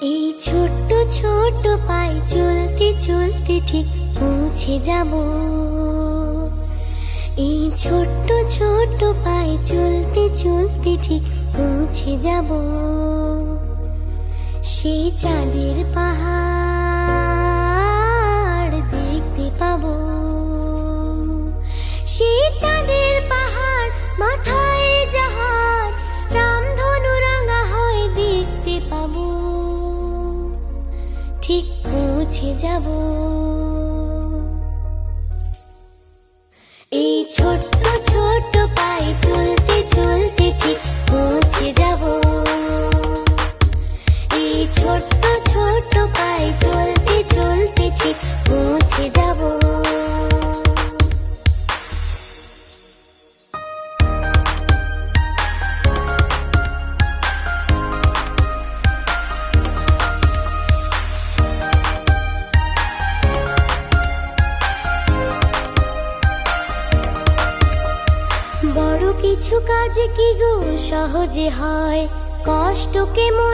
এই ছোট্ট ছোট্ট পায়ে চলতে চলতে ঠিক পৌঁছে যাব। এই ছোট্ট ছোট্ট পায়ে চলতে চলতে ঠিক পৌঁছে যাব। সেই চাঁদের পাহাড় দেখতে পাবো। সেই চাঁদের পাহাড় মাথায় যাহার রামধনু রাঙা হয় দেখতে পাবো। ঠিক পৌঁছে যাব। এই ছোট্ট ছোট্ট পায়ে চলতে চলতে ঠিক পৌঁছে যাব। এই ছোট্ট ছোট্ট পায়ে চলতে চলতে ঠিক পৌঁছে যাব। বড় কিছু কাজ কি গো সহজে হয়, কষ্টকে মন